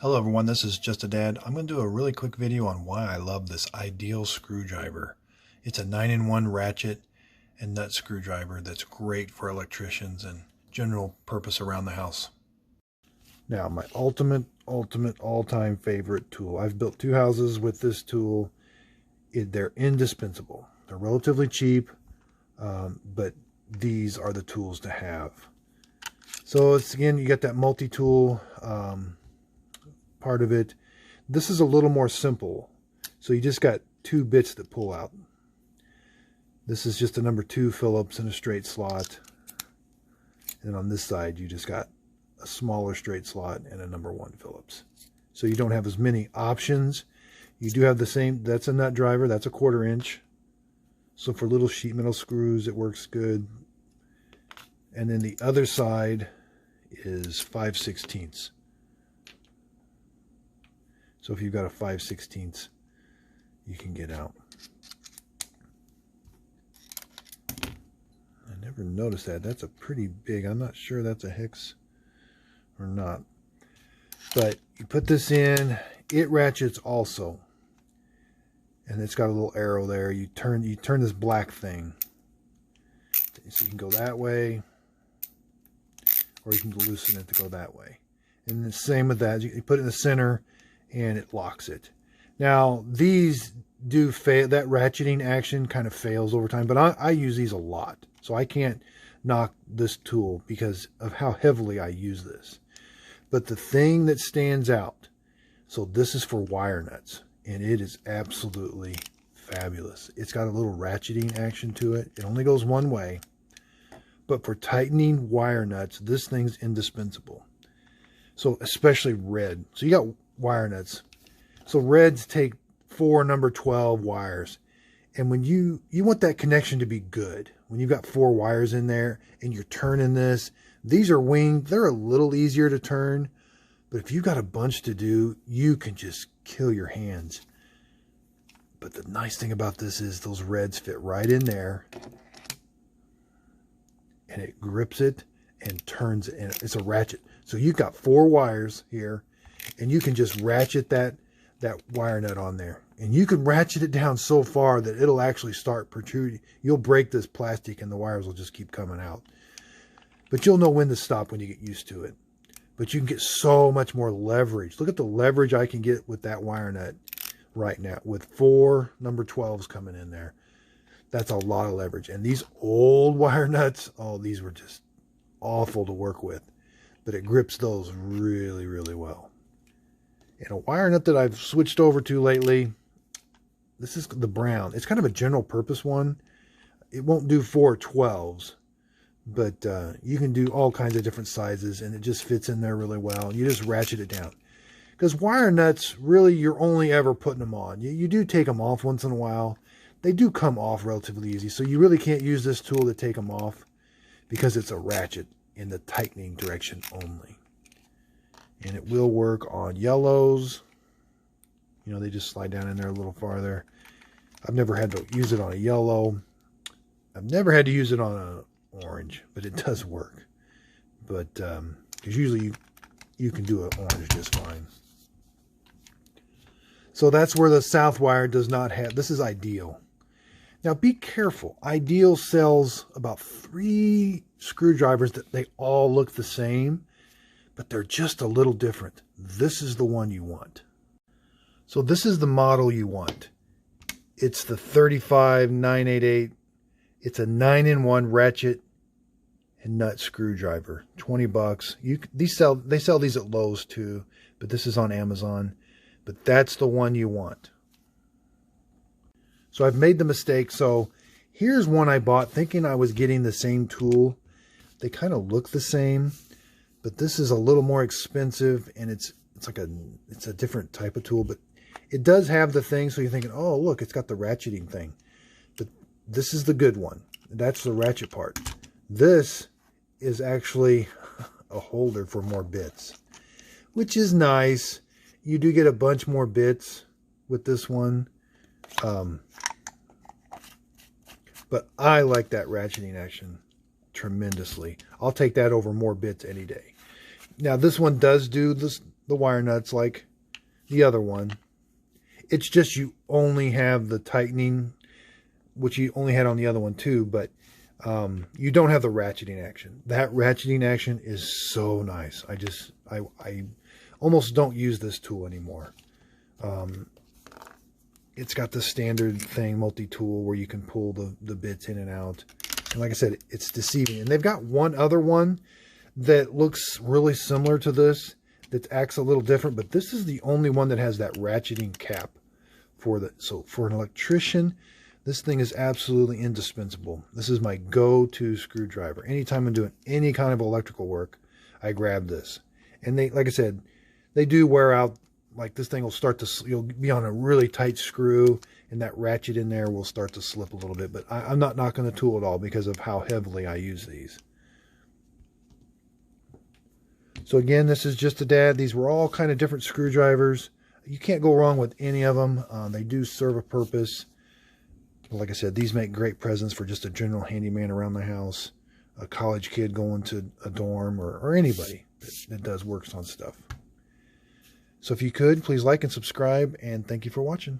Hello everyone, this is Just a Dad. I'm going to do a really quick video on why I love this Ideal screwdriver. It's a 9-in-1 ratchet and nut screwdriver that's great for electricians and general purpose around the house. Now, my ultimate all-time favorite tool. I've built 2 houses with this tool. They're indispensable. They're relatively cheap, but these are the tools to have. So it's, again, you got that multi-tool part of it. This is a little more simple. So you just got 2 bits that pull out. This is just a number 2 Phillips in a straight slot. And on this side, you just got a smaller straight slot and a number 1 Phillips. So you don't have as many options. You do have the same, that's a nut driver, that's a 1/4 inch. So for little sheet metal screws, it works good. And then the other side is 5/16. So if you've got a 5/16, you can get out. I never noticed that. That's a pretty big, I'm not sure that's a hex or not. But you put this in, it ratchets also. And it's got a little arrow there. You turn this black thing. So you can go that way, or you can loosen it to go that way. And the same with that. You put it in the center, and it locks it. Now, these do fail. That ratcheting action kind of fails over time, but I use these a lot. So I can't knock this tool because of how heavily I use this. But the thing that stands out, so this is for wire nuts, and it is absolutely fabulous. It's got a little ratcheting action to it. It only goes one way. But for tightening wire nuts, this thing's indispensable. So especially red. So you got wire nuts. So reds take 4 number 12 wires. And when you want that connection to be good, when you've got 4 wires in there and you're turning this, these are winged. They're a little easier to turn. But if you've got a bunch to do, you can just kill your hands. But the nice thing about this is those reds fit right in there. And it grips it and turns it. And it's a ratchet. So you've got 4 wires here. And you can just ratchet that wire nut on there. And you can ratchet it down so far that it'll actually start protruding. You'll break this plastic and the wires will just keep coming out. But you'll know when to stop when you get used to it. But you can get so much more leverage. Look at the leverage I can get with that wire nut right now. With 4 number 12s coming in there. That's a lot of leverage. And these old wire nuts, oh, these were just awful to work with. But it grips those really, really well. And a wire nut that I've switched over to lately, this is the brown. It's kind of a general purpose one. It won't do 4 12s, but you can do all kinds of different sizes, and it just fits in there really well. You just ratchet it down. Because wire nuts, really, you're only ever putting them on. You do take them off once in a while. They do come off relatively easy, so you really can't use this tool to take them off because it's a ratchet in the tightening direction only. And it will work on yellows. You know, they just slide down in there a little farther. I've never had to use it on a yellow. I've never had to use it on an orange, but it does work. But, because usually you can do an orange just fine. So that's where the south wire does not have, this is Ideal. Now be careful. Ideal sells about 3 screwdrivers that they all look the same, but they're just a little different. This is the one you want. So this is the model you want. It's the 35988. It's a 9-in-1 ratchet and nut screwdriver. 20 bucks. They sell these at Lowe's too, but this is on Amazon. But that's the one you want. So I've made the mistake. So here's one I bought thinking I was getting the same tool. They kind of look the same. But this is a little more expensive, and it's a different type of tool, but it does have the thing, so you're thinking, oh, look, it's got the ratcheting thing. But this is the good one. That's the ratchet part. This is actually a holder for more bits, which is nice. You do get a bunch more bits with this one. But I like that ratcheting action tremendously. I'll take that over more bits any day. Now this one does do this the wire nuts like the other one. It's just you only have the tightening, which you only had on the other one too, but you don't have the ratcheting action. That ratcheting action is so nice. I almost don't use this tool anymore. It's got the standard thing, multi-tool, where you can pull the bits in and out. And like I said, it's deceiving. And they've got one other one that looks really similar to this, that acts a little different, but this is the only one that has that ratcheting cap for the. So for an electrician, this thing is absolutely indispensable. This is my go-to screwdriver. Anytime I'm doing any kind of electrical work, I grab this. And they, like I said, they do wear out. Like this thing will start to, you'll be on a really tight screw, and that ratchet in there will start to slip a little bit. But I'm not knocking the tool at all because of how heavily I use these. So again, this is just a dad. These were all kind of different screwdrivers. You can't go wrong with any of them. They do serve a purpose. Like I said, these make great presents for just a general handyman around the house, a college kid going to a dorm, or anybody that does works on stuff. So if you could, please like and subscribe, and thank you for watching.